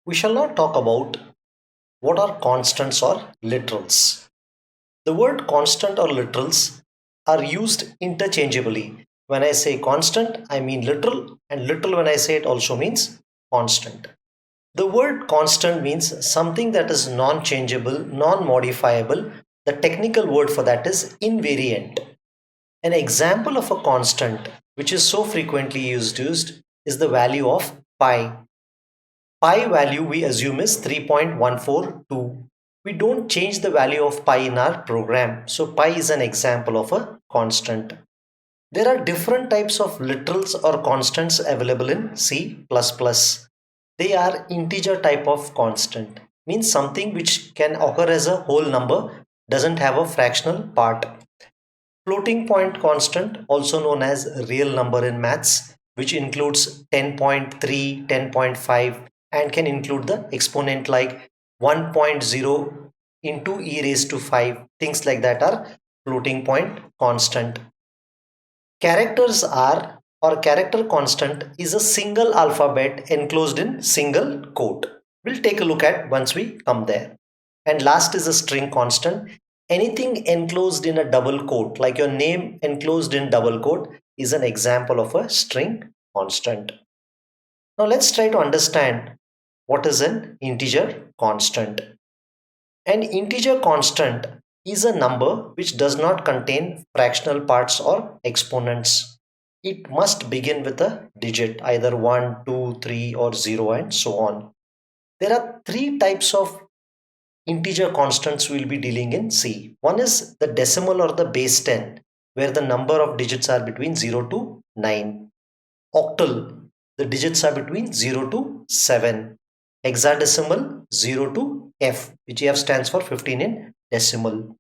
We shall now talk about what are constants or literals. The word constant or literals are used interchangeably. When I say constant, I mean literal, and literal when I say it also means constant. The word constant means something that is non changeable, non modifiable. The technical word for that is invariant. An example of a constant which is so frequently used is the value of pi. Pi value we assume is 3.142. We don't change the value of pi in our program. So pi is an example of a constant. There are different types of literals or constants available in C++. They are integer type of constant. Means something which can occur as a whole number, doesn't have a fractional part. Floating point constant, also known as real number in maths, which includes 10.3, 10.5, and can include the exponent like 1.0 into e raised to 5. Things like that are floating point constant. Characters are, or character constant is a single alphabet enclosed in single quote. We'll take a look at once we come there. And last is a string constant. Anything enclosed in a double quote, like your name enclosed in double quote, is an example of a string constant. Now let's try to understand what is an integer constant. An integer constant is a number which does not contain fractional parts or exponents. It must begin with a digit, either 1, 2, 3, or 0, and so on. There are three types of integer constants we'll be dealing in C. One is the decimal or the base 10, where the number of digits are between 0 to 9. Octal, the digits are between 0 to 7. Hexadecimal, 0 to F, which F stands for 15 in decimal.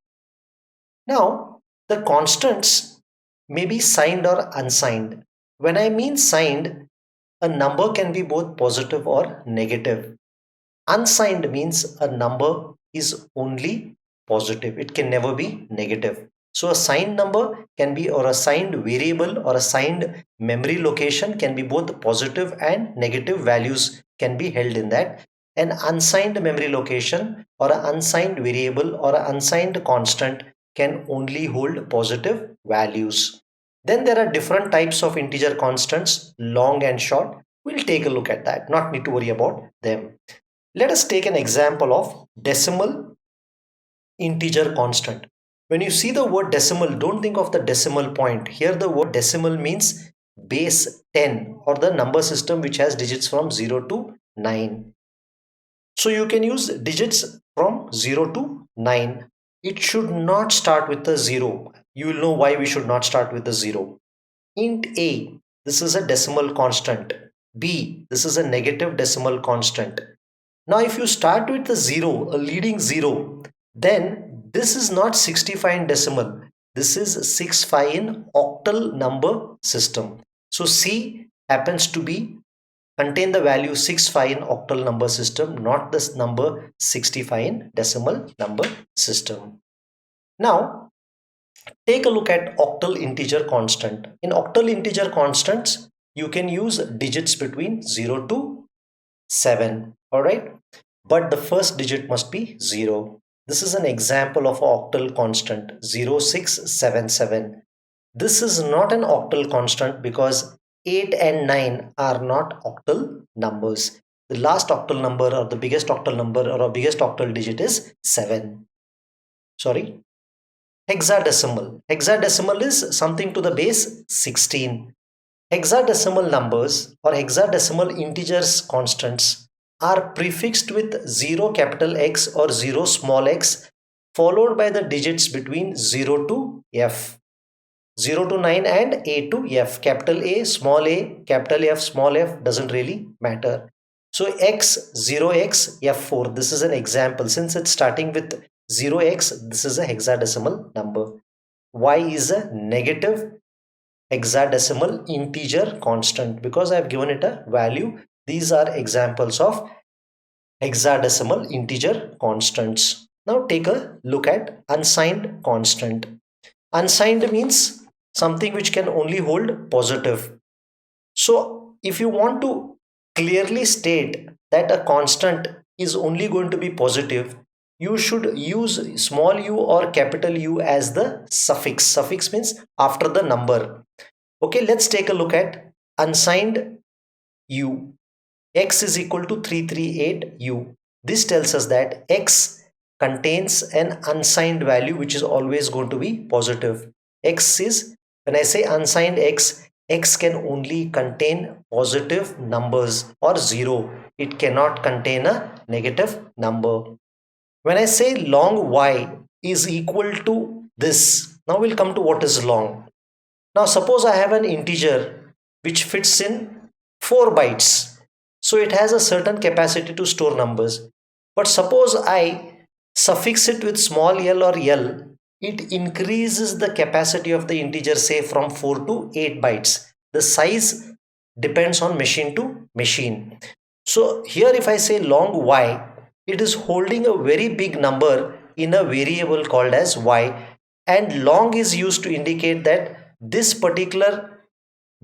Now, the constants may be signed or unsigned. When I mean signed, a number can be both positive or negative. Unsigned means a number is only positive, it can never be negative. So a signed number can be, or a signed variable or a signed memory location can be both positive and negative values can be held in that. An unsigned memory location or an unsigned variable or an unsigned constant can only hold positive values. Then there are different types of integer constants, long and short. We'll take a look at that, not need to worry about them. Let us take an example of decimal integer constant. When you see the word decimal, don't think of the decimal point. Here the word decimal means base 10 or the number system which has digits from 0 to 9. So you can use digits from 0 to 9. It should not start with a 0. You will know why we should not start with a 0. Int A, this is a decimal constant. B, this is a negative decimal constant. Now, if you start with a 0, a leading 0, then this is not 65 in decimal. This is 65 in octal number system. So C happens to be contain the value 65 in octal number system, not this number 65 in decimal number system. Now, take a look at octal integer constant. In octal integer constants, you can use digits between 0 to 7. Alright, but the first digit must be 0. This is an example of an octal constant 0677. This is not an octal constant because 8 and 9 are not octal numbers. The last octal number or the biggest octal number or a biggest octal digit is 7. Sorry. Hexadecimal. Hexadecimal is something to the base 16. Hexadecimal numbers or hexadecimal integers constants are prefixed with 0 capital X or 0 small x followed by the digits between 0 to F. 0 to 9 and A to F. Capital A, capital F, small f doesn't really matter. So X, 0x, F4. This is an example. Since it's starting with 0x, this is a hexadecimal number. Y is a negative hexadecimal integer constant because I have given it a value. These are examples of hexadecimal integer constants. Now take a look at unsigned constant. Unsigned means something which can only hold positive. So if you want to clearly state that a constant is only going to be positive, you should use small u or capital U as the suffix. Suffix means after the number. Okay, let's take a look at unsigned u. X is equal to 338u. This tells us that x contains an unsigned value which is always going to be positive. X is, when I say unsigned x, x can only contain positive numbers or 0. It cannot contain a negative number. When I say long y is equal to this, now we'll come to what is long. Now suppose I have an integer which fits in 4 bytes. So it has a certain capacity to store numbers. But suppose I suffix it with small l or l, it increases the capacity of the integer, say from 4 to 8 bytes. The size depends on machine to machine. So here if I say long y, it is holding a very big number in a variable called as y, and long is used to indicate that this particular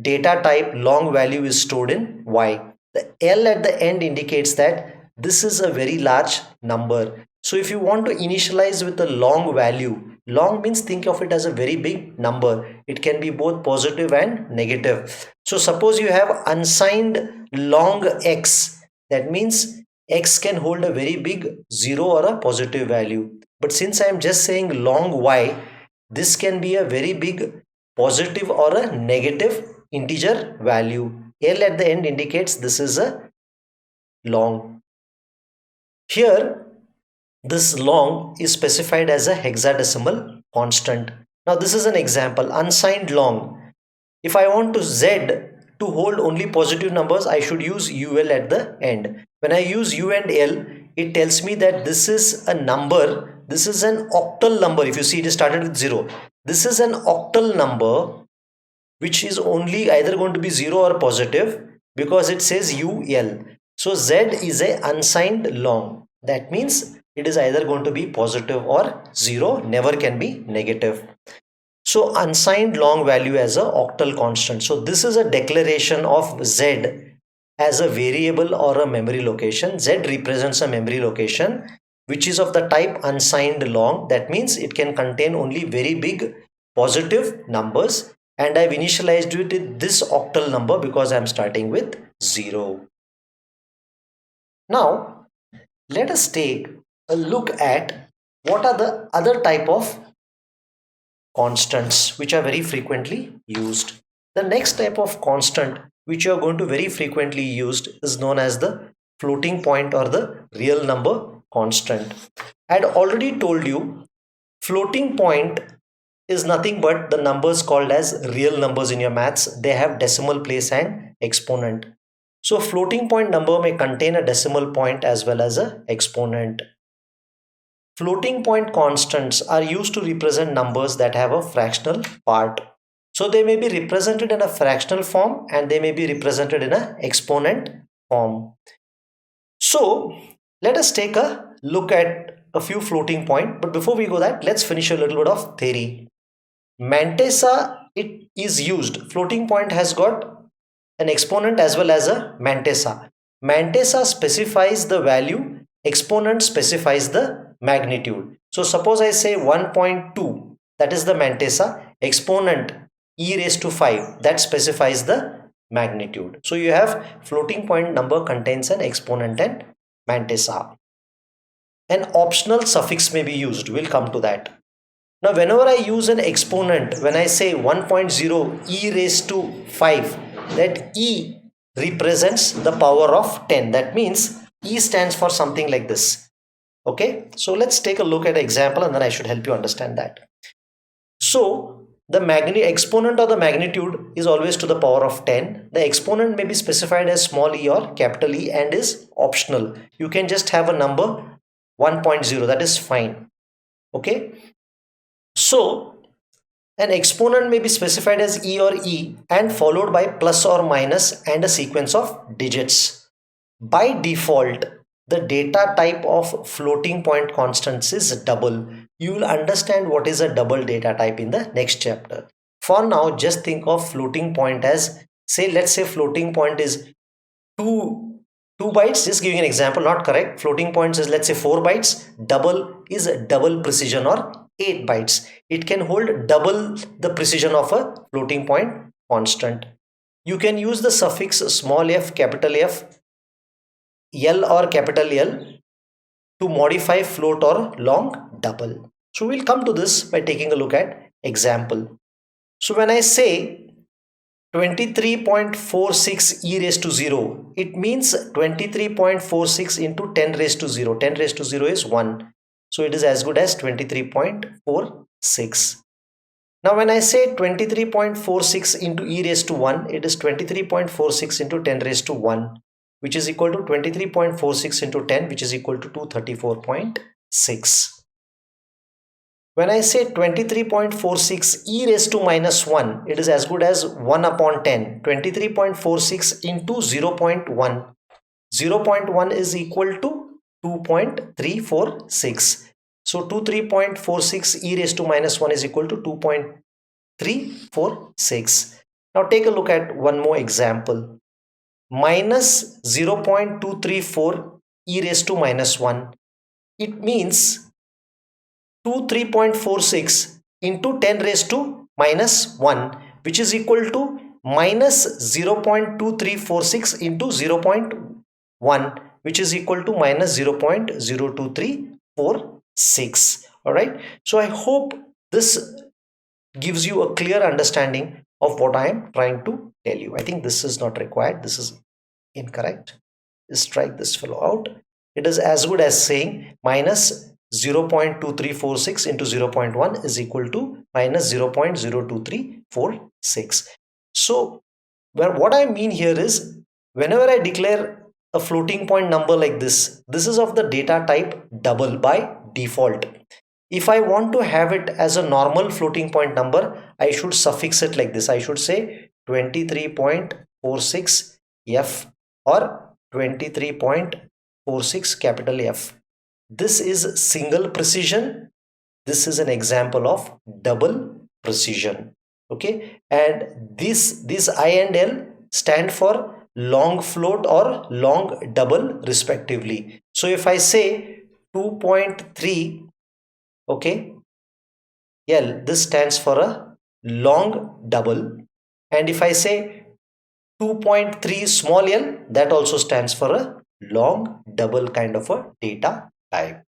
data type long value is stored in y. The L at the end indicates that this is a very large number. So if you want to initialize with a long value, long means think of it as a very big number. It can be both positive and negative. So suppose you have unsigned long x, that means x can hold a very big 0 or a positive value. But since I am just saying long y, this can be a very big positive or a negative integer value. L at the end indicates this is a long. Here, this long is specified as a hexadecimal constant. Now, this is an example, unsigned long. If I want to z to hold only positive numbers, I should use ul at the end. When I use u and l, it tells me that this is a number. This is an octal number. If you see, it is started with 0. This is an octal number which is only either going to be 0 or positive because it says UL. So Z is a unsigned long. That means it is either going to be positive or 0, never can be negative. So unsigned long value as a octal constant. So this is a declaration of Z as a variable or a memory location. Z represents a memory location which is of the type unsigned long. That means it can contain only very big positive numbers, and I've initialized it with this octal number because I'm starting with 0. Now let us take a look at what are the other type of constants which are very frequently used. The next type of constant which you are going to very frequently used is known as the floating point or the real number constant. I had already told you floating point is nothing but the numbers called as real numbers in your maths. They have decimal place and exponent. So floating point number may contain a decimal point as well as a exponent. Floating point constants are used to represent numbers that have a fractional part. So they may be represented in a fractional form and they may be represented in an exponent form. So let us take a look at a few floating point. But before we go that, let's finish a little bit of theory. Mantissa, it is used. Floating point has got an exponent as well as a mantissa. Mantissa specifies the value, exponent specifies the magnitude. So suppose I say 1.2, that is the mantissa, exponent e raised to 5, that specifies the magnitude. So you have floating point number contains an exponent and mantissa. An optional suffix may be used. We'll come to that. Now whenever I use an exponent, when I say 1.0 e raised to 5, that e represents the power of 10. That means e stands for something like this. Okay, so let's take a look at an example and then I should help you understand that. So the exponent or the magnitude is always to the power of 10. The exponent may be specified as small e or capital E and is optional. You can just have a number 1.0, that is fine. Okay, so an exponent may be specified as e or e and followed by plus or minus and a sequence of digits. By default, the data type of floating point constants is double. You will understand what is a double data type in the next chapter. For now, just think of floating point as, say, let's say floating point is two bytes, just giving an example, not correct. Floating points is, let's say, 4 bytes. Double is double precision, or 8 bytes. It can hold double the precision of a floating point constant. You can use the suffix small f, capital F, L or capital L to modify float or long double. So we'll come to this by taking a look at example. So when I say 23.46 e raised to 0, it means 23.46 into 10 raised to 0. 10 raised to 0 is 1. So it is as good as 23.46. Now when I say 23.46 into e raised to 1, it is 23.46 into 10 raised to 1, which is equal to 23.46 into 10, which is equal to 234.6. When I say 23.46 e raised to minus 1, it is as good as 1 upon 10. 23.46 into 0.1. 0.1 is equal to 2.346. So 23.46 e raised to minus 1 is equal to 2.346. Now take a look at one more example. Minus 0.234 e raised to minus 1. It means 23.46 into 10 raised to minus 1, which is equal to minus 0.2346 into 0.1, which is equal to minus 0.02346. All right. So I hope this gives you a clear understanding of what I am trying to tell you. I think this is not required. This is incorrect. Just strike this fellow out. It is as good as saying minus 0.2346 into 0.1 is equal to minus 0.02346. So what I mean here is, whenever I declare a floating point number like this is of the data type double by default. If I want to have it as a normal floating point number, I should suffix it like this. I should say 23.46 F or 23.46 capital F. This is single precision. This is an example of double precision. Okay, and this I and L stand for long float or long double respectively. So if I say 2.3, okay, L, this stands for a long double, and if I say 2.3 small l, that also stands for a long double kind of a data type.